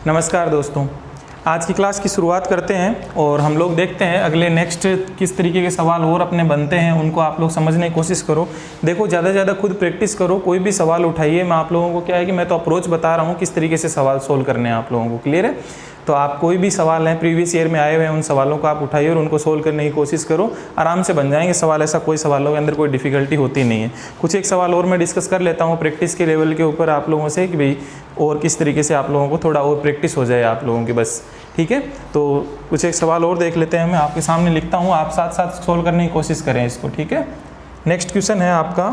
नमस्कार दोस्तों, आज की क्लास की शुरुआत करते हैं और हम लोग देखते हैं अगले नेक्स्ट किस तरीके के सवाल और अपने बनते हैं, उनको आप लोग समझने की कोशिश करो। देखो ज़्यादा से ज़्यादा खुद प्रैक्टिस करो, कोई भी सवाल उठाइए। मैं आप लोगों को क्या है कि मैं तो अप्रोच बता रहा हूँ किस तरीके से सवाल सोल्व करने हैं आप लोगों को। क्लियर है? तो आप कोई भी सवाल हैं प्रीवियस ईयर में आए हुए हैं उन सवालों को आप उठाइए और उनको सोल्व करने की कोशिश करो। आराम से बन जाएंगे सवाल, ऐसा कोई सवालों के अंदर कोई डिफिकल्टी होती नहीं है। कुछ एक सवाल और मैं डिस्कस कर लेता हूँ प्रैक्टिस के लेवल के ऊपर आप लोगों से कि भाई और किस तरीके से आप लोगों को थोड़ा और प्रैक्टिस हो जाए आप लोगों की, बस। ठीक है, तो कुछ एक सवाल और देख लेते हैं। मैं आपके सामने लिखता हूँ, आप साथ साथ सोल्व करने की कोशिश करें इसको। ठीक है, नेक्स्ट क्वेश्चन है आपका,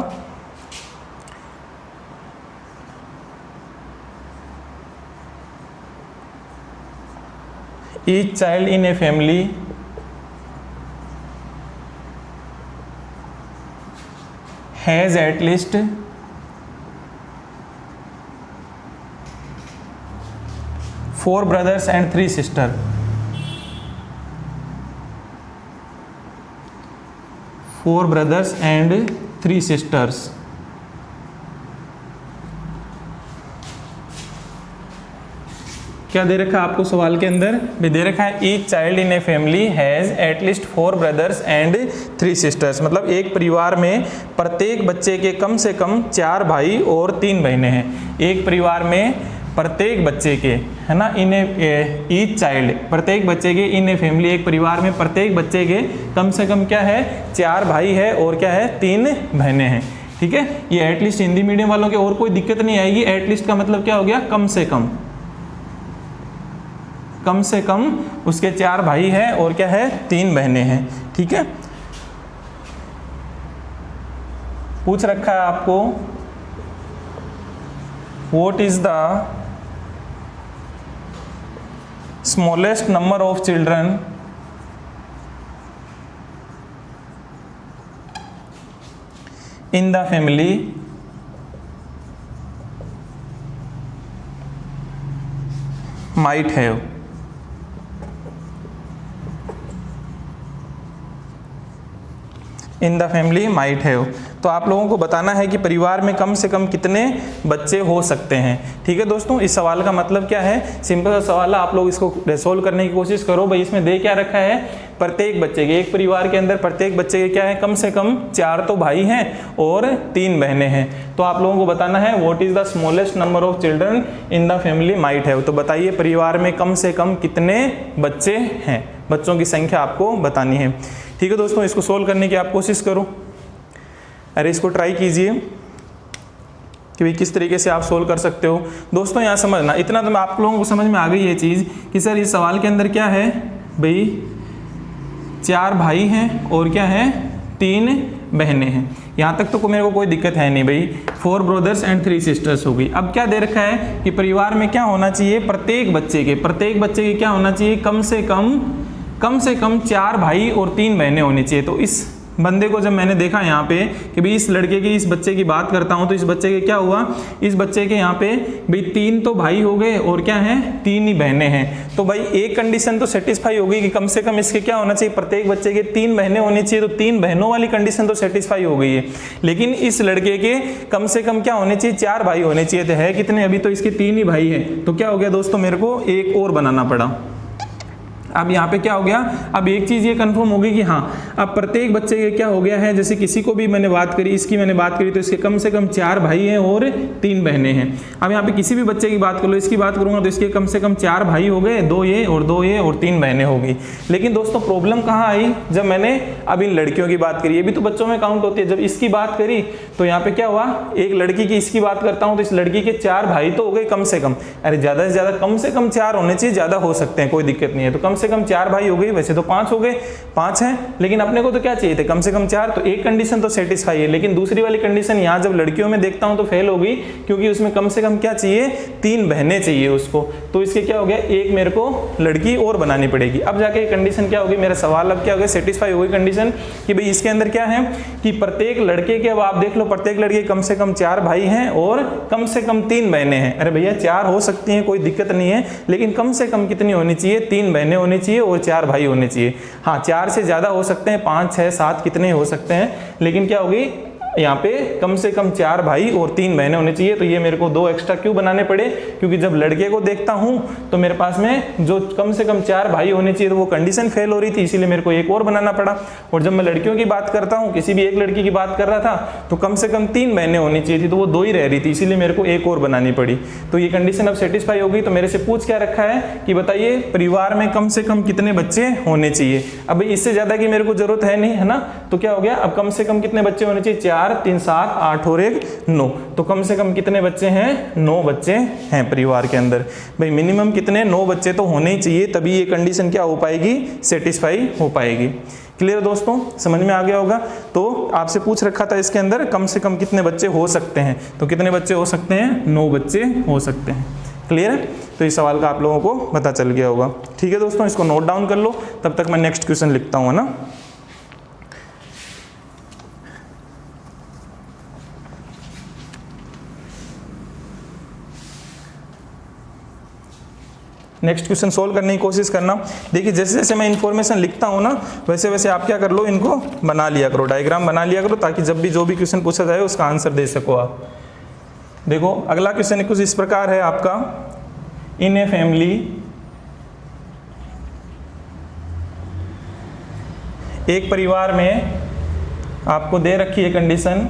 each child in a family has at least 4 brothers and 3 sisters. 4 brothers and 3 sisters. क्या दे रखा है आपको सवाल के अंदर? भी दे रखा है each child in a family has at least 4 brothers and 3 sisters. मतलब एक परिवार में प्रत्येक बच्चे के कम से कम 4 भाई और 3 बहनें हैं। एक परिवार में प्रत्येक बच्चे के, है ना, इन ए ईच चाइल्ड, प्रत्येक बच्चे के, इन ए फैमिली, एक परिवार में प्रत्येक बच्चे के कम से कम क्या है, 4 भाई है और क्या है, 3 बहनें हैं। ठीक है, ये एटलीस्ट हिंदी मीडियम वालों के और कोई दिक्कत नहीं आएगी। एटलीस्ट का मतलब क्या हो गया, कम से कम, कम से कम उसके 4 भाई हैं और क्या है, 3 बहनें हैं। ठीक है, पूछ रखा है आपको what is the smallest number of children in the family might have. In the family might have, तो आप लोगों को बताना है कि परिवार में कम से कम कितने बच्चे हो सकते हैं। ठीक है दोस्तों, इस सवाल का मतलब क्या है, सिंपल सा सवाल है, आप लोग इसको सोल्व करने की कोशिश करो। भाई इसमें दे क्या रखा है, प्रत्येक बच्चे के, एक परिवार के अंदर प्रत्येक बच्चे के क्या है, कम से कम 4 तो भाई हैं और 3 बहनें हैं। तो आप लोगों को बताना है what is the smallest number of children in the family might have. तो बताइए परिवार में कम से कम कितने बच्चे हैं, बच्चों की संख्या आपको बतानी है। ठीक है दोस्तों, इसको सोल्व करने की आप कोशिश करो। अरे इसको ट्राई कीजिए कि भाई किस तरीके से आप सोल्व कर सकते हो। दोस्तों यहाँ समझना, इतना तो आप लोगों को समझ में आ गई ये चीज़ कि सर इस सवाल के अंदर क्या है, भाई 4 भाई हैं और क्या है, 3 बहनें हैं। यहाँ तक तो मेरे को कोई दिक्कत है नहीं। भाई 4 ब्रदर्स एंड 3 सिस्टर्स हो गई। अब क्या दे रखा है कि परिवार में क्या होना चाहिए, प्रत्येक बच्चे के क्या होना चाहिए, कम से कम 4 भाई और 3 बहनें होनी चाहिए। तो इस बंदे को जब मैंने देखा यहाँ पे कि भाई इस लड़के की, इस बच्चे की बात करता हूँ, तो इस बच्चे के क्या हुआ, इस बच्चे के यहाँ पे भाई 3 तो भाई हो गए और क्या है, 3 ही बहनें हैं। तो भाई एक कंडीशन तो सेटिस्फाई हो गई कि कम से कम इसके क्या होना चाहिए, प्रत्येक बच्चे के 3 बहनें होनी चाहिए। तो 3 बहनों वाली कंडीशन तो सेटिस्फाई हो गई है, लेकिन इस लड़के के कम से कम क्या होने चाहिए, 4 भाई होने चाहिए थे। है कितने, अभी तो इसके 3 ही भाई है। तो क्या हो गया दोस्तों, मेरे को एक और बनाना पड़ा। अब यहाँ पे क्या हो गया, अब एक चीज़ ये कंफर्म होगी कि हाँ, अब प्रत्येक बच्चे के क्या हो गया है, जैसे किसी को भी मैंने बात करी, इसकी मैंने बात करी, तो इसके कम से कम 4 भाई हैं और 3 बहनें हैं। अब यहाँ पे किसी भी बच्चे की बात कर लो, इसकी बात करूंगा तो इसके कम से कम 4 भाई हो गए, 2 ये और 3 बहनें हो गई। लेकिन दोस्तों प्रॉब्लम कहाँ आई, जब मैंने अब इन लड़कियों की बात करी, ये भी तो बच्चों में काउंट होती है। जब इसकी बात करी तो यहाँ पे क्या हुआ, एक लड़की की इसकी बात करता हूँ तो इस लड़की के 4 भाई तो हो गए कम से कम। अरे ज़्यादा से ज़्यादा कम से कम 4 होने चाहिए, ज़्यादा हो सकते हैं, कोई दिक्कत नहीं है। तो कम से कम 4 भाई हो गए, वैसे तो 5 हो गए, 5 हैं, लेकिन अपने को तो क्या चाहिए थे, कम से कम 4। तो एक कंडीशन तो सेटिस्फाई है, लेकिन दूसरी वाली कंडीशन यहाँ जब लड़कियों में देखता हूँ तो फेल हो गई, क्योंकि उसमें कम से कम क्या चाहिए, 3 बहनें चाहिए उसको। तो इसके क्या हो गया, एक मेरे को लड़की और बनानी पड़ेगी। अब जाके कंडीशन क्या होगी, मेरा सवाल अब क्या हो गया, सेटिस्फाई हो गई कंडीशन कि भाई इसके अंदर क्या है कि प्रत्येक लड़के के, अब आप देख लो, प्रत्येक लड़के कम से कम 4 भाई हैं और कम से कम 3 बहनें हैं। अरे भैया 4 हो सकती हैं, कोई दिक्कत नहीं है, लेकिन कम से कम कितनी होनी चाहिए, 3 बहनें होनी चाहिए और 4 भाई होने चाहिए। हाँ 4 से ज़्यादा हो सकते हैं, 5, 6, 7 कितने हो सकते हैं, लेकिन क्या होगी, यहाँ पे कम से कम 4 भाई और 3 बहनें होनी चाहिए। तो ये मेरे को 2 एक्स्ट्रा क्यों बनाने पड़े, क्योंकि जब लड़के को देखता हूँ तो मेरे पास में जो कम से कम 4 भाई होने चाहिए तो वो कंडीशन फेल हो रही थी, इसीलिए मेरे को एक और बनाना पड़ा। और जब मैं लड़कियों की बात करता हूँ, किसी भी एक लड़की की बात कर रहा था, तो कम से कम 3 बहनें होनी चाहिए थी, तो वो 2 ही रह रही थी, इसीलिए मेरे को एक और बनानी पड़ी। तो ये कंडीशन अब सेटिस्फाई हो गई। तो मेरे से पूछ क्या रखा है कि बताइए परिवार में कम से कम कितने बच्चे होने चाहिए। अब इससे ज्यादा की मेरे को जरूरत है नहीं, है ना। तो क्या हो गया, अब कम से कम कितने बच्चे होने चाहिए, 4 3 7 8 और 1 9। तो कम से कम कितने बच्चे हैं, 9 बच्चे हैं परिवार के अंदर। भाई मिनिमम कितने, 9 बच्चे तो होने ही चाहिए, तभी ये कंडीशन क्या हो पाएगी, सेटिस्फाई हो पाएगी। क्लियर दोस्तों, समझ में आ गया होगा। तो आपसे पूछ रखा था इसके अंदर कम से कम कितने बच्चे हो सकते हैं, तो कितने बच्चे हो सकते हैं, 9 बच्चे हो सकते हैं। क्लियर है, तो इस सवाल का आप लोगों को पता चल गया होगा। ठीक है दोस्तों, इसको नोट डाउन कर लो, तब तक मैं नेक्स्ट क्वेश्चन लिखता हूँ, है ना। नेक्स्ट क्वेश्चन सोल्व करने की कोशिश करना। देखिए जैसे जैसे मैं इन्फॉर्मेशन लिखता हूँ ना, वैसे वैसे आप क्या कर लो, इनको बना लिया करो, डायग्राम बना लिया करो, ताकि जब भी जो भी क्वेश्चन पूछा जाए उसका आंसर दे सको आप। देखो अगला क्वेश्चन कुछ इस प्रकार है आपका, इन ए फैमिली एक परिवार में आपको दे रखी है condition,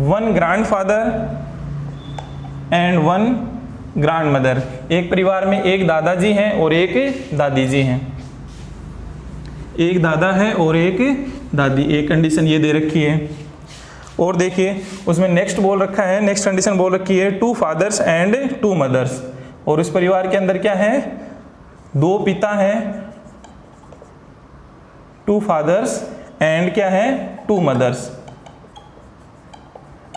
1 grandfather and 1 grand mother. एक परिवार में एक दादाजी हैं और एक दादी जी हैं, एक दादा है और एक दादी, एक कंडीशन ये दे रखी है। और देखिए उसमें नेक्स्ट बोल रखा है, नेक्स्ट कंडीशन बोल रखी है 2 फादर्स एंड 2 मदर्स। और उस परिवार के अंदर क्या है, 2 पिता हैं, 2 फादर्स एंड क्या है, 2 मदर्स।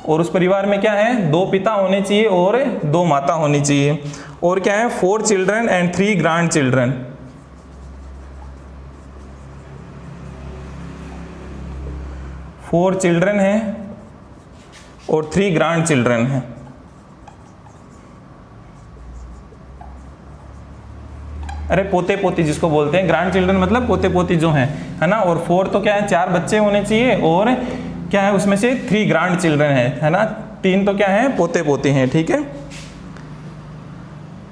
और उस परिवार में क्या है, 2 पिता होने चाहिए और 2 माता होनी चाहिए। और क्या है, 4 children and 3 grand children. 4 children हैं और 3 ग्रैंड चिल्ड्रन हैं। अरे पोते पोती जिसको बोलते हैं, ग्रैंड चिल्ड्रन मतलब पोते पोती जो हैं, है ना। और 4 तो क्या है, 4 बच्चे होने चाहिए, और क्या है उसमें से 3 ग्रैंड चिल्ड्रन है ना। 3 तो क्या है, पोते पोती हैं, ठीक है।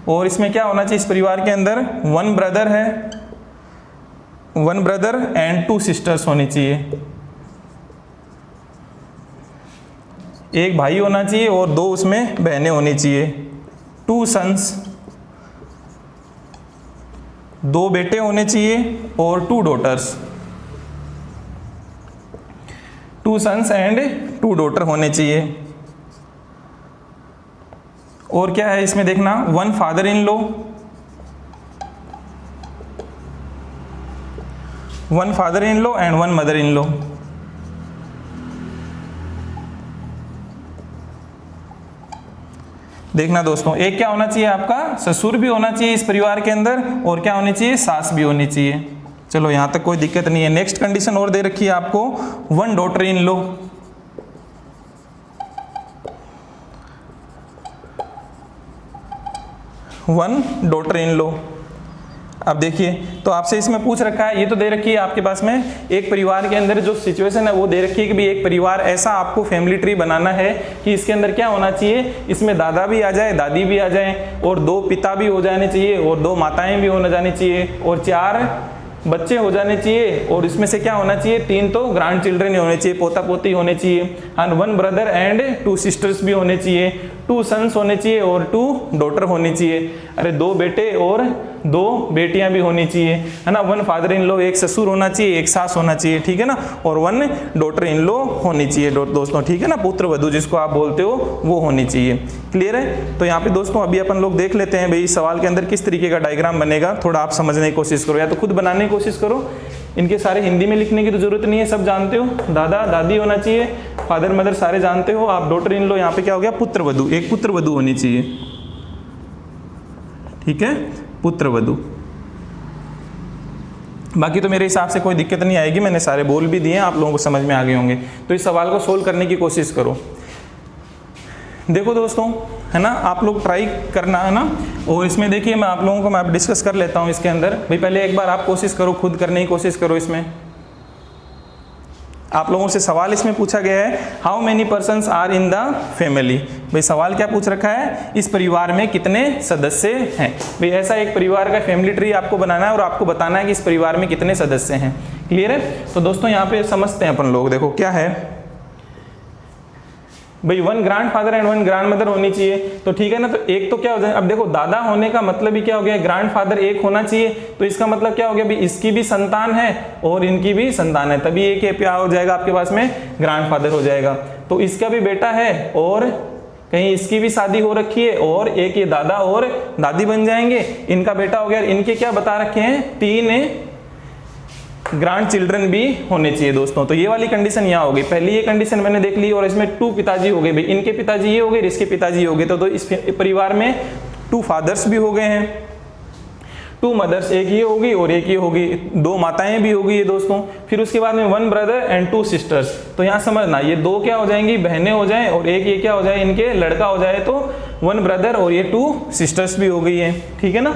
और इसमें क्या होना चाहिए, इस परिवार के अंदर 1 ब्रदर है, 1 ब्रदर एंड 2 सिस्टर्स होनी चाहिए। एक भाई होना चाहिए और 2 उसमें बहनें होनी चाहिए। 2 सन्स, 2 बेटे होने चाहिए और 2 डॉटर्स। 2 सन्स एंड 2 डॉटर होने चाहिए। और क्या है इसमें देखना, 1 father in law, 1 father in law and 1 mother in law. देखना दोस्तों, एक क्या होना चाहिए आपका, ससुर भी होना चाहिए इस परिवार के अंदर, और क्या होनी चाहिए, सास भी होनी चाहिए। चलो यहां तक कोई दिक्कत नहीं है। नेक्स्ट कंडीशन और दे रखी है आपको, 1 daughter in law, 1 daughter in law. अब देखिए, तो आपसे इसमें पूछ रखा है, ये तो दे रखी है आपके पास में, एक परिवार के अंदर जो सिचुएशन है वो दे रखी है कि भी एक परिवार ऐसा आपको फैमिली ट्री बनाना है कि इसके अंदर क्या होना चाहिए, इसमें दादा भी आ जाए, दादी भी आ जाए, और 2 पिता भी हो जाने चाहिए, और 2 माताएं भी होने जानी चाहिए, और 4 बच्चे हो जाने चाहिए। और इसमें से क्या होना चाहिए, 3 तो ग्रैंड चिल्ड्रन ही होने चाहिए, पोता पोती होने चाहिए, एंड 1 ब्रदर एंड 2 सिस्टर्स भी होने चाहिए, 2 सन्स होने चाहिए और 2 डॉटर होनी चाहिए। अरे 2 बेटे और 2 बेटियां भी होनी चाहिए, है ना। 1 फादर इन लॉ, एक ससुर होना चाहिए, एक सास होना चाहिए, ठीक है ना। और 1 डॉटर इन लॉ होनी चाहिए दोस्तों, ठीक है ना। पुत्र वधू जिसको आप बोलते हो वो होनी चाहिए। क्लियर है। तो यहाँ पे दोस्तों अभी अपन लोग देख लेते हैं भाई इस सवाल के अंदर किस तरीके का डायग्राम बनेगा। थोड़ा आप समझने की कोशिश करो, या तो खुद बनाने की कोशिश करो। इनके सारे हिंदी में लिखने की तो जरूरत नहीं है, सब जानते हो। दादा दादी होना चाहिए, फादर मदर सारे जानते हो आप। डॉटर इन लॉ यहाँ पे क्या हो गया, पुत्र वधू, एक पुत्र वधू होनी चाहिए, ठीक है, पुत्र वधू। बाकी तो मेरे हिसाब से कोई दिक्कत नहीं आएगी, मैंने सारे बोल भी दिए, आप लोगों को समझ में आ गए होंगे। तो इस सवाल को सोल्व करने की कोशिश करो। देखो दोस्तों, है ना, आप लोग ट्राई करना, है ना। और इसमें देखिए मैं आप लोगों को मैं डिस्कस कर लेता हूँ इसके अंदर। भाई पहले एक बार आप कोशिश करो, खुद करने की कोशिश करो इसमें। आप लोगों से सवाल इसमें पूछा गया है, how many persons are in the family. भाई सवाल क्या पूछ रखा है, इस परिवार में कितने सदस्य हैं। भाई ऐसा एक परिवार का फैमिली ट्री आपको बनाना है और आपको बताना है कि इस परिवार में कितने सदस्य हैं। क्लियर है। तो दोस्तों यहाँ पे समझते हैं अपन लोग, देखो क्या है भाई, 1 ग्रैंडफादर एंड 1 ग्रैंडमदर होनी चाहिए। तो ठीक है ना, तो एक तो क्या हो जाए, अब देखो दादा होने का मतलब ही क्या हो गया, ग्रैंडफादर एक होना चाहिए। तो इसका मतलब क्या हो गया भाई, इसकी भी संतान है और इनकी भी संतान है, तभी एक क्या हो जाएगा आपके पास में, ग्रैंडफादर हो जाएगा। तो इसका भी बेटा है और कहीं इसकी भी शादी हो रखी है और एक ये दादा और दादी बन जाएंगे, इनका बेटा हो गया। इनके क्या बता रखे हैं, 3 ग्रैंड चिल्ड्रन भी होने चाहिए दोस्तों। तो ये वाली कंडीशन यहाँ हो गई, पहली ये कंडीशन मैंने देख ली। और इसमें 2 पिताजी हो गए, भाई इनके पिताजी ये हो गए, इसके पिताजी हो गए। तो इस परिवार में 2 फादर्स भी हो गए हैं, 2 मदर्स, एक ये होगी और एक ये होगी, 2 माताएं भी होगी ये दोस्तों। फिर उसके बाद में 1 ब्रदर एंड 2 सिस्टर्स। तो यहाँ समझना, ये 2 क्या हो जाएंगी, बहनें हो जाए, और एक ये क्या हो जाए, इनके लड़का हो जाए। तो 1 ब्रदर और ये 2 सिस्टर्स भी हो गई है, ठीक है ना।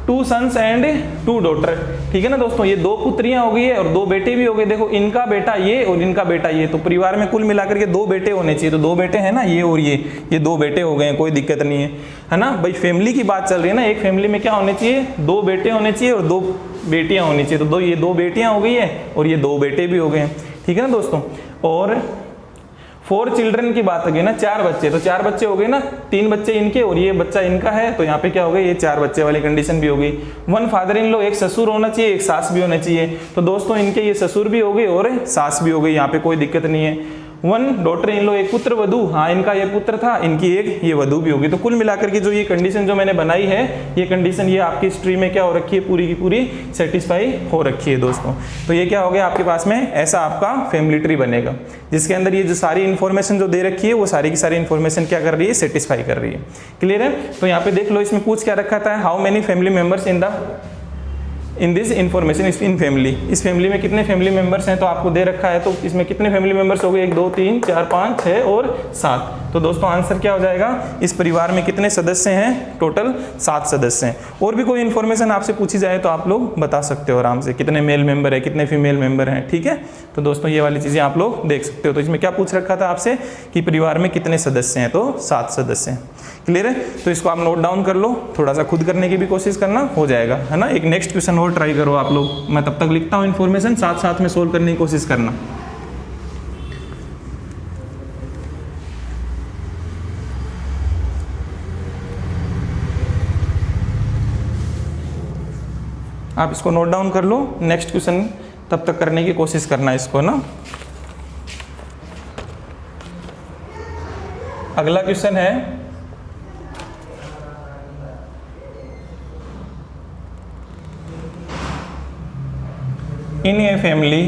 2 सन्स एंड 2 डॉटर, ठीक है ना दोस्तों। ये 2 पुत्रियां हो गई है और 2 बेटे भी हो गए। देखो इनका बेटा ये और इनका बेटा ये, तो परिवार में कुल मिलाकर के 2 बेटे होने चाहिए। तो 2 बेटे हैं ना, ये और ये 2 बेटे हो गए हैं, कोई दिक्कत नहीं है ना। भाई फैमिली की बात चल रही है ना, एक फैमिली में क्या होने चाहिए, 2 बेटे होने चाहिए और 2 बेटियां होनी चाहिए। तो ये 2 बेटियां हो गई है और ये 2 बेटे भी हो गए हैं, ठीक है ना दोस्तों। और 4 चिल्ड्रन की बात हो गई ना, 4 बच्चे, तो 4 बच्चे हो गए ना, 3 बच्चे इनके और ये बच्चा इनका है। तो यहाँ पे क्या हो गया, ये 4 बच्चे वाली कंडीशन भी हो गई। 1 फादर इन लॉ, एक ससुर होना चाहिए, एक सास भी होना चाहिए। तो दोस्तों इनके ये ससुर भी हो गए और सास भी हो गई, यहाँ पे कोई दिक्कत नहीं है। 1 डॉटर इन लॉ, एक पुत्र वधु, हाँ इनका ये पुत्र था, इनकी एक ये वधु भी होगी। तो कुल मिलाकर के जो ये कंडीशन जो मैंने बनाई है, ये कंडीशन ये आपकी हिस्ट्री में क्या हो रखी है, पूरी की पूरी सेटिस्फाई हो रखी है दोस्तों। तो ये क्या हो गया आपके पास में, ऐसा आपका फैमिली ट्री बनेगा, जिसके अंदर ये जो सारी इन्फॉर्मेशन जो दे रखी है, वो सारी की सारी इन्फॉर्मेशन क्या कर रही है, सेटिस्फाई कर रही है। क्लियर है। तो यहाँ पे देख लो, इसमें पूछ क्या रखा था, how many family members in this information in family. इस फैमिली में कितने फैमिली मेंबर्स हैं, तो आपको दे रखा है। तो इसमें कितने फैमिली मेंबर्स हो गए, 1 2 3 4 5 6 और 7। तो दोस्तों आंसर क्या हो जाएगा, इस परिवार में कितने सदस्य हैं, टोटल 7 सदस्य हैं। और भी कोई इन्फॉर्मेशन आपसे पूछी जाए तो आप लोग बता सकते हो आराम से, कितने मेल मेंबर है, कितने फीमेल मेंबर हैं, ठीक है। तो दोस्तों ये वाली चीज़ें आप लोग देख सकते हो। तो इसमें क्या पूछ रखा था आपसे कि परिवार में कितने सदस्य हैं, तो 7 सदस्य हैं। क्लियर है। तो इसको आप नोट डाउन कर लो, थोड़ा सा खुद करने की भी कोशिश करना, हो जाएगा, है ना। एक नेक्स्ट क्वेश्चन और ट्राई करो आप लोग, मैं तब तक लिखता हूँ इन्फॉर्मेशन, साथ साथ में सोल्व करने की कोशिश करना। आप इसको नोट डाउन कर लो, नेक्स्ट क्वेश्चन तब तक करने की कोशिश करना इसको ना। अगला क्वेश्चन है, in a family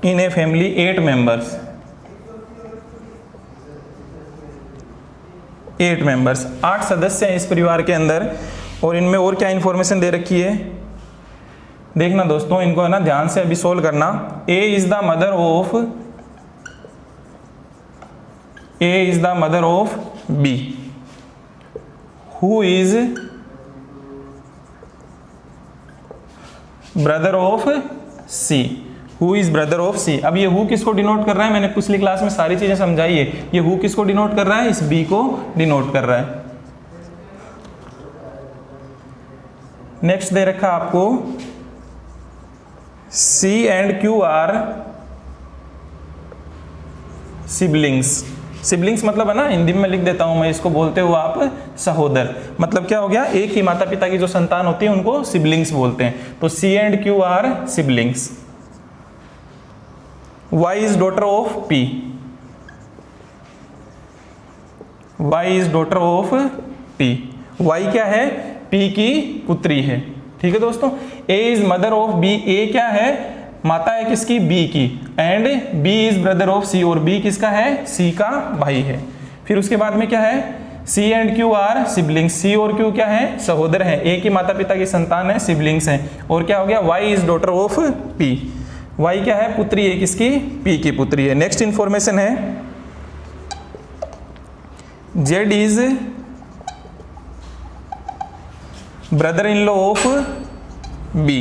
in a family 8 members 8 सदस्य हैं इस परिवार के अंदर। और इनमें और क्या इंफॉर्मेशन दे रखी है, देखना दोस्तों, इनको है ना ध्यान से अभी सोल्व करना। A is the mother of B, who is brother of C, who is brother of C. अब ये हु किसको डिनोट कर रहा है, मैंने पिछली क्लास में सारी चीजें समझाई है। ये हु किसको डिनोट कर रहा है, इस बी को डिनोट कर रहा है। नेक्स्ट दे रखा आपको, C and Q are siblings. Siblings मतलब है ना, हिंदी में लिख देता हूं मैं इसको, बोलते हो आप सहोदर। मतलब क्या हो गया, एक ही माता पिता की जो संतान होती है उनको सिबलिंग्स बोलते हैं। तो C and Q are siblings. Y is daughter of P, Y is daughter of P। Y क्या है, P की पुत्री है, ठीक है दोस्तों। A is mother of B, A क्या है, माता है किसकी, B की। And B is brother of C, और B किसका है, C का भाई है। फिर उसके बाद में क्या है, C and Q are siblings. C और Q क्या है, सहोदर हैं, एक ही माता पिता की संतान है, सिबलिंग्स हैं। और क्या हो गया, Y is daughter of P, Y क्या है, पुत्री है किसकी, P की पुत्री है। नेक्स्ट इंफॉर्मेशन है, Z is brother in law of B.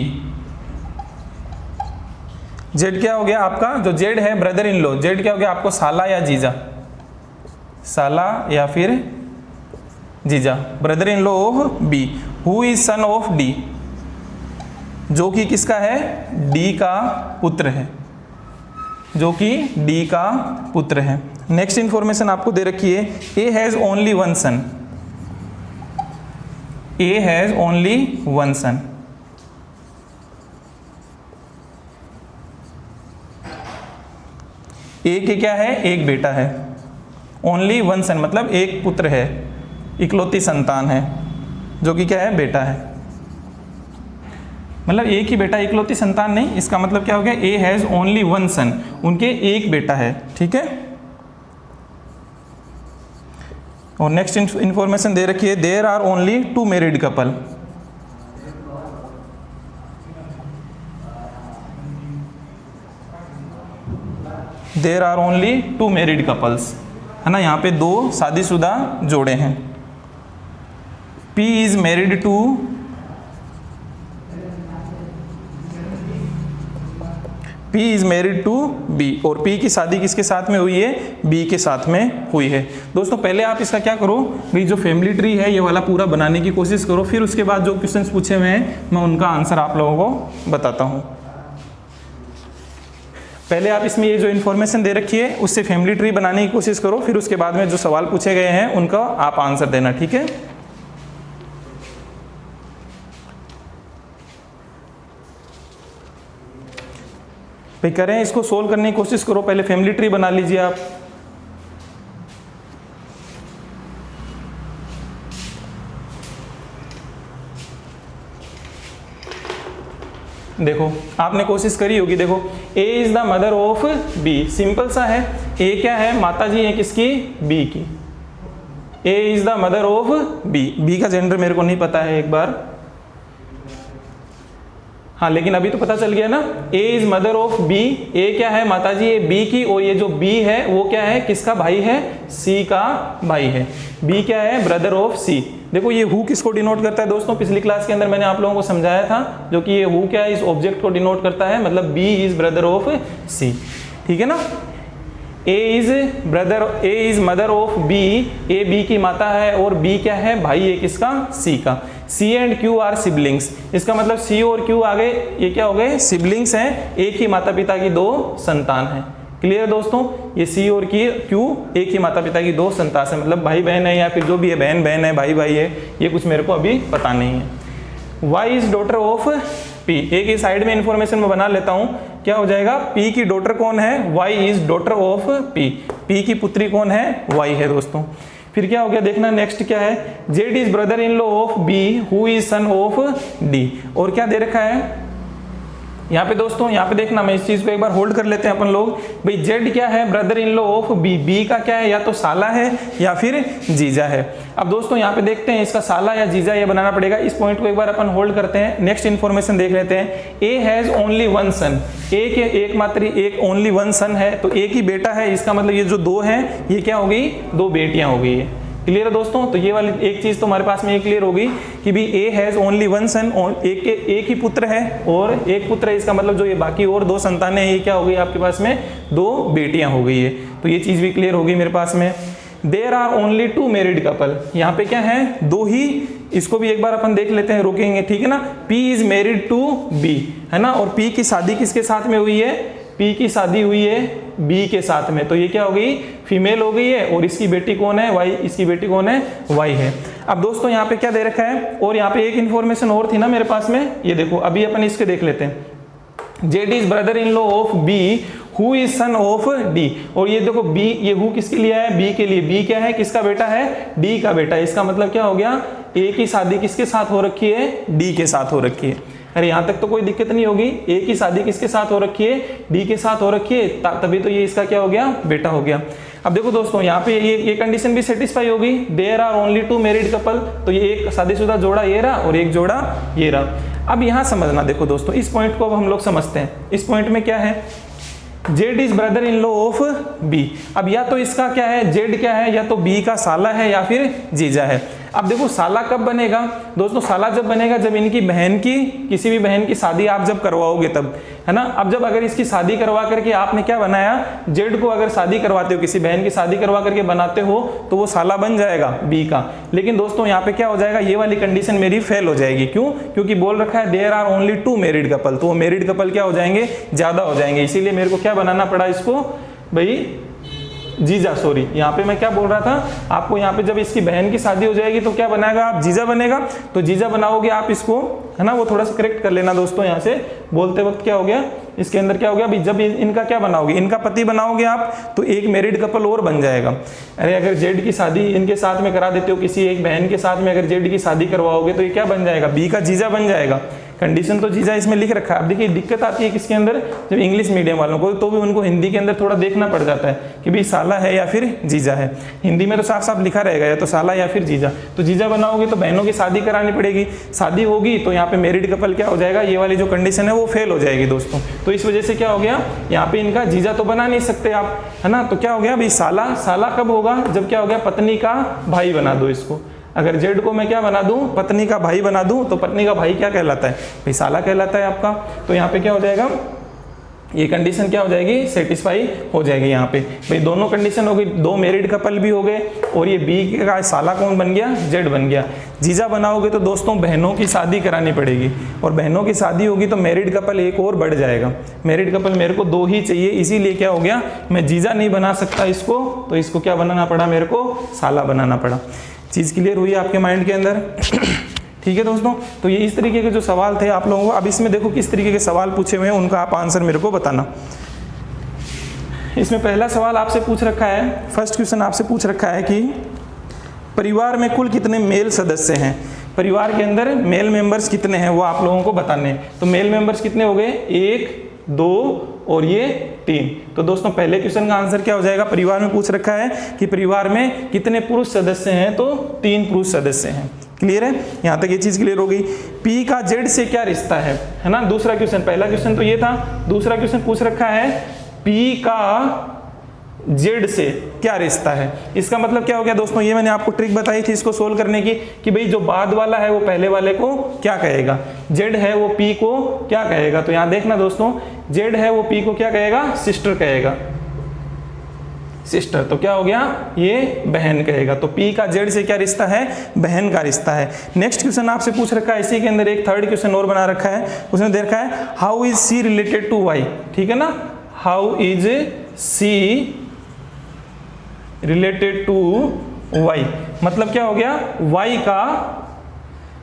Z क्या हो गया आपका, जो जेड है ब्रदर इन लॉ, जेड क्या हो गया आपको साला या जीजा, साला या फिर जीजा। Brother in law of B who is son of D, जो कि किसका है, डी का पुत्र है, जो कि डी का पुत्र है। नेक्स्ट इंफॉर्मेशन आपको दे रखी है, A has only one son, A has only one son. A के क्या है, एक बेटा है, ओनली वन सन मतलब एक पुत्र है, इकलौती संतान है, जो कि क्या है, बेटा है, मतलब एक ही बेटा, इकलौती संतान नहीं, इसका मतलब क्या हो गया, ए हैज ओनली वन सन, उनके एक बेटा है, ठीक है। और नेक्स्ट इंफॉर्मेशन दे रखी है, there are only two married couple, there are only two married couples, है ना, यहाँ पे दो शादीशुदा जोड़े हैं। P is married to, P is married to B, और P की शादी किसके साथ में हुई है, B के साथ में हुई है। दोस्तों पहले आप इसका क्या करो भाई, जो फैमिली ट्री है ये वाला पूरा बनाने की कोशिश करो, फिर उसके बाद जो क्वेश्चंस पूछे हुए हैं मैं उनका आंसर आप लोगों को बताता हूँ। पहले आप इसमें ये जो इन्फॉर्मेशन दे रखी है उससे फैमिली ट्री बनाने की कोशिश करो, फिर उसके बाद में जो सवाल पूछे गए हैं उनका आप आंसर देना, ठीक है। भाई करें, इसको सोल्व करने की कोशिश करो, पहले फैमिली ट्री बना लीजिए आप। देखो आपने कोशिश करी होगी, देखो A is the mother of B, simple सा है, A क्या है, माता जी है किसकी, B की, A is the mother of B, B का जेंडर मेरे को नहीं पता है एक बार, हाँ लेकिन अभी तो पता चल गया ना, A is mother of B, A क्या है, माता जी है B की, और ये जो B है वो क्या है, किसका भाई है, C का भाई है, B क्या है, ब्रदर ऑफ C। देखो ये हु किसको डिनोट करता है दोस्तों, पिछली क्लास के अंदर मैंने आप लोगों को समझाया था, जो कि ये हु क्या है, इस ऑब्जेक्ट को डिनोट करता है, मतलब B is brother of C, ठीक है ना। A is mother of B, A B की माता है, और B क्या है, भाई है किसका, C का। C and Q are siblings, इसका मतलब C और Q आ गए, ये क्या हो गए, सिबलिंग्स हैं, एक ही माता पिता की दो संतान है। क्लियर दोस्तों, ये C और Q एक ही माता पिता की दो संतान है, मतलब भाई बहन है, या फिर जो भी है, बहन बहन है, भाई भाई है, ये कुछ मेरे को अभी पता नहीं है। Y is daughter of P, एक ही साइड में इंफॉर्मेशन में बना लेता हूं, क्या हो जाएगा, P की डॉटर कौन है, Y is daughter of P, P की पुत्री कौन है, Y है दोस्तों। फिर क्या हो गया, देखना नेक्स्ट क्या है, Z is brother in law of B who is son of D, और क्या दे रखा है यहाँ पे दोस्तों, यहाँ पे देखना, मैं इस चीज को एक बार होल्ड कर लेते हैं अपन लोग। भाई जेड क्या है, brother in law of B, B का क्या है, या तो साला है या फिर जीजा है। अब दोस्तों यहाँ पे देखते हैं इसका साला या जीजा ये बनाना पड़ेगा, इस पॉइंट को एक बार अपन होल्ड करते हैं। नेक्स्ट इन्फॉर्मेशन देख लेते हैं, ए has only one son, A के एकमात्र एक ओनली वन सन है, तो एक ही बेटा है, इसका मतलब ये जो दो हैं ये क्या हो गई, दो बेटियां हो गई है। क्लियर है दोस्तों, तो ये वाली एक चीज तो हमारे पास में ये क्लियर होगी कि भी ए हैज ओनली वन सन, एक ही पुत्र है और एक पुत्र है, इसका मतलब जो ये बाकी और दो संतानें हैं ये क्या हो गई आपके पास में, दो बेटियां हो गई है, तो ये चीज भी क्लियर होगी मेरे पास में। There are only two married couple, यहाँ पे क्या है, दो ही, इसको भी एक बार अपन देख लेते हैं, रोकेंगे, ठीक है ना। P is married to B, है ना, और P की शादी किसके साथ में हुई है, P की शादी हुई है B के साथ में, तो ये क्या हो गई, फीमेल हो गई है, और इसकी बेटी कौन है, Y, इसकी बेटी कौन है, Y है। अब दोस्तों यहाँ पे क्या दे रखा है, और यहाँ पे एक इन्फॉर्मेशन और थी ना मेरे पास में, ये देखो अभी अपन इसके देख लेते हैं। Z is brother in law of B who is son of D, और ये देखो B, ये हु किसके लिए है, B के लिए, B क्या है, किसका बेटा है, D का बेटा है, इसका मतलब क्या हो गया, A की शादी किसके साथ हो रखी है, D के साथ हो रखी है। अरे यहाँ तक तो कोई दिक्कत नहीं होगी, A की शादी किसके साथ हो रखी है, D के साथ हो रखी है, तभी तो ये इसका क्या हो गया, बेटा हो गया। अब देखो दोस्तों यहाँ पे ये कंडीशन भी सेटिस्फाई होगी, there are only two married couple, तो ये एक शादीशुदा जोड़ा ये रहा और एक जोड़ा ये रहा। अब यहाँ समझना, देखो दोस्तों इस पॉइंट को अब हम लोग समझते हैं। इस पॉइंट में क्या है, Z is brother in law of B, अब या तो इसका क्या है, जेड क्या है, या तो बी का साला है या फिर जीजा है। अब देखो साला कब बनेगा दोस्तों, साला जब बनेगा जब इनकी बहन की, किसी भी बहन की शादी आप जब करवाओगे तब, है ना। अब जब अगर इसकी शादी करवा करके आपने क्या बनाया, जेड को अगर शादी करवाते हो, किसी बहन की शादी करवा करके बनाते हो तो वो साला बन जाएगा बी का। लेकिन दोस्तों यहाँ पे क्या हो जाएगा, ये वाली कंडीशन मेरी फेल हो जाएगी। क्यों? क्योंकि बोल रखा है there are only 2 married couple, तो वो मैरिड कपल क्या हो जाएंगे, ज्यादा हो जाएंगे। इसीलिए मेरे को क्या बनाना पड़ा इसको भाई, जीजा, सॉरी यहाँ पे मैं क्या बोल रहा था आपको, यहाँ पे जब इसकी बहन की शादी हो जाएगी तो क्या बनाएगा आप, जीजा बनेगा। तो जीजा बनाओगे आप इसको, है ना, वो थोड़ा सा करेक्ट कर लेना दोस्तों। यहाँ से बोलते वक्त क्या हो गया, इसके अंदर क्या हो गया, अभी जब इनका क्या बनाओगे, इनका पति बनाओगे आप तो एक मैरिड कपल और बन जाएगा। अरे अगर जेड की शादी इनके साथ में करा देते हो, किसी एक बहन के साथ में अगर जेड की शादी करवाओगे तो ये क्या बन जाएगा, बी का जीजा बन जाएगा। कंडीशन तो जीजा इसमें लिख रखा है। अब देखिए दिक्कत आती है किसके अंदर, जब इंग्लिश मीडियम वालों को, तो भी उनको हिंदी के अंदर थोड़ा देखना पड़ जाता है कि भाई साला है या फिर जीजा है। हिंदी में तो साफ साफ लिखा रहेगा या तो साला या फिर जीजा। तो जीजा बनाओगे तो बहनों की शादी करानी पड़ेगी, शादी होगी तो यहाँ पे मैरिड कपल क्या हो जाएगा, ये वाली जो कंडीशन है वो फेल हो जाएगी दोस्तों। तो इस वजह से क्या हो गया, यहाँ पे इनका जीजा तो बना नहीं सकते आप, है ना। तो क्या हो गया भाई, साला, साला कब होगा, जब क्या हो गया, पत्नी का भाई बना दो इसको। अगर जेड को मैं क्या बना दूं, पत्नी का भाई बना दूं, तो पत्नी का भाई क्या कहलाता है भाई, साला कहलाता है आपका। तो यहाँ पे क्या हो जाएगा, ये कंडीशन क्या हो जाएगी, सेटिस्फाई हो जाएगी। यहाँ पे भाई दोनों कंडीशन हो गई, 2 मैरिड कपल भी हो गए और ये बी का साला कौन बन गया, जेड बन गया। जीजा बनाओगे तो दोस्तों बहनों की शादी करानी पड़ेगी, और बहनों की शादी होगी तो मैरिड कपल एक और बढ़ जाएगा। मैरिड कपल मेरे को 2 ही चाहिए, इसीलिए क्या हो गया, मैं जीजा नहीं बना सकता इसको, तो इसको क्या बनाना पड़ा, मेरे को साला बनाना पड़ा। चीज़ क्लियर हुई आपके माइंड के अंदर? ठीक है दोस्तों, तो ये इस तरीके के जो सवाल थे आप लोगों को। अब इसमें देखो किस तरीके के सवाल पूछे हुए हैं, उनका आप आंसर मेरे को बताना। इसमें पहला सवाल आपसे पूछ रखा है, फर्स्ट क्वेश्चन आपसे पूछ रखा है कि परिवार में कुल कितने मेल सदस्य हैं, परिवार के अंदर मेल मेंबर्स कितने हैं वो आप लोगों को बताने हैं। तो मेल मेंबर्स कितने हो गए, 1, 2 और ये 3। तो दोस्तों पहले क्वेश्चन का आंसर क्या हो जाएगा, परिवार में पूछ रखा है कि परिवार में कितने पुरुष सदस्य हैं, तो 3 पुरुष सदस्य हैं। क्लियर है, यहाँ तक ये चीज क्लियर हो गई। पी का जेड से क्या रिश्ता है ना, दूसरा क्वेश्चन, पहला क्वेश्चन तो ये था, दूसरा क्वेश्चन पूछ रखा है पी का जेड से क्या रिश्ता है। इसका मतलब क्या हो गया दोस्तों, ये मैंने आपको ट्रिक बताई थी इसको सोल्व करने की कि भाई जो बाद वाला है वो पहले वाले को क्या कहेगा, जेड है वो पी को क्या कहेगा। तो यहाँ देखना दोस्तों, जेड है वो पी को क्या कहेगा, सिस्टर कहेगा, सिस्टर। तो क्या हो गया, ये बहन कहेगा। तो पी का जेड से क्या रिश्ता है, बहन का रिश्ता है। नेक्स्ट क्वेश्चन आपसे पूछ रखा है, इसी के अंदर एक थर्ड क्वेश्चन और बना रखा है, उसने दे रखा है how is C related to Y. ठीक है ना, how is C related to Y, मतलब क्या हो गया, वाई का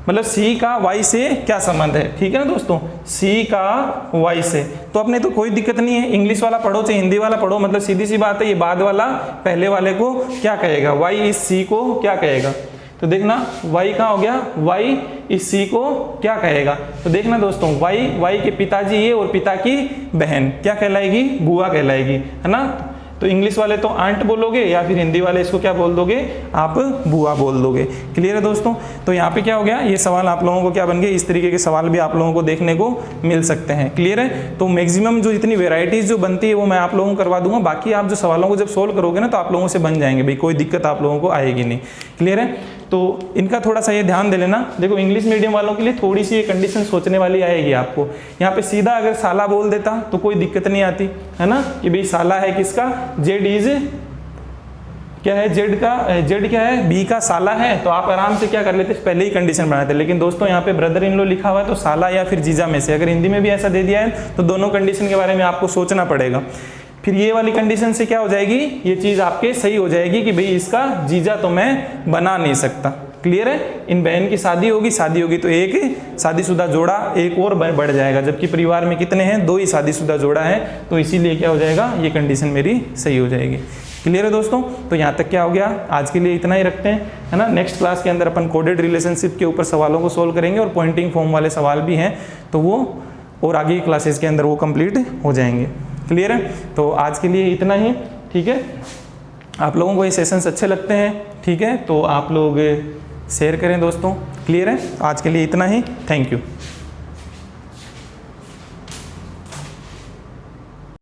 मतलब सी का वाई से क्या संबंध है। ठीक है ना दोस्तों, सी का वाई से। तो अपने तो कोई दिक्कत नहीं है, इंग्लिश वाला पढ़ो चाहे हिंदी वाला पढ़ो, मतलब सीधी सी बात है, ये बाद वाला पहले वाले को क्या कहेगा, वाई इस सी को क्या कहेगा। तो देखना वाई कहाँ हो गया, वाई इस सी को क्या कहेगा। तो देखना दोस्तों, वाई के पिताजी ये और पिता की बहन क्या कहलाएगी, बुआ कहलाएगी, है ना। तो इंग्लिश वाले तो आंट बोलोगे या फिर हिंदी वाले इसको क्या बोल दोगे, आप बुआ बोल दोगे। क्लियर है दोस्तों। तो यहाँ पे क्या हो गया, ये सवाल आप लोगों को क्या बन गए, इस तरीके के सवाल भी आप लोगों को देखने को मिल सकते हैं। क्लियर है। तो मैक्सिमम जो इतनी वेराइटीज जो बनती है वो मैं आप लोगों को करवा दूंगा, बाकी आप जो सवालों को जब सोल्व करोगे ना तो आप लोगों से बन जाएंगे भाई, कोई दिक्कत आप लोगों को आएगी नहीं। क्लियर है। तो इनका थोड़ा सा ये ध्यान दे लेना। देखो इंग्लिश मीडियम वालों के लिए थोड़ी सी ये कंडीशन सोचने वाली आएगी आपको। यहाँ पे सीधा अगर साला बोल देता तो कोई दिक्कत नहीं आती, है ना, कि भाई साला है किसका, जेड इज क्या है, जेड क्या है, बी का साला है। तो आप आराम से क्या कर लेते, पहले ही कंडीशन बनाते। लेकिन दोस्तों यहाँ पे ब्रदर इन लॉ लिखा हुआ है तो साला या फिर जीजा में से, अगर हिंदी में भी ऐसा दे दिया है तो दोनों कंडीशन के बारे में आपको सोचना पड़ेगा। फिर ये वाली कंडीशन से क्या हो जाएगी, ये चीज आपके सही हो जाएगी कि भाई इसका जीजा तो मैं बना नहीं सकता। क्लियर है। इन बहन की शादी होगी तो एक शादीशुदा जोड़ा एक और बढ़ जाएगा, जबकि परिवार में कितने हैं, 2 ही शादीशुदा जोड़ा है। तो इसीलिए क्या हो जाएगा, ये कंडीशन मेरी सही हो जाएगी। क्लियर है दोस्तों। तो यहाँ तक क्या हो गया, आज के लिए इतना ही रखते हैं, है ना। नेक्स्ट क्लास के अंदर अपन कोडेड रिलेशनशिप के ऊपर सवालों को सोल्व करेंगे और पॉइंटिंग फॉर्म वाले सवाल भी हैं, तो वो और आगे की क्लासेस के अंदर वो कंप्लीट हो जाएंगे। क्लियर है। तो आज के लिए इतना ही। ठीक है, आप लोगों को ये सेशंस अच्छे लगते हैं, ठीक है, तो आप लोग शेयर करें दोस्तों। क्लियर है। आज के लिए इतना ही। Thank you.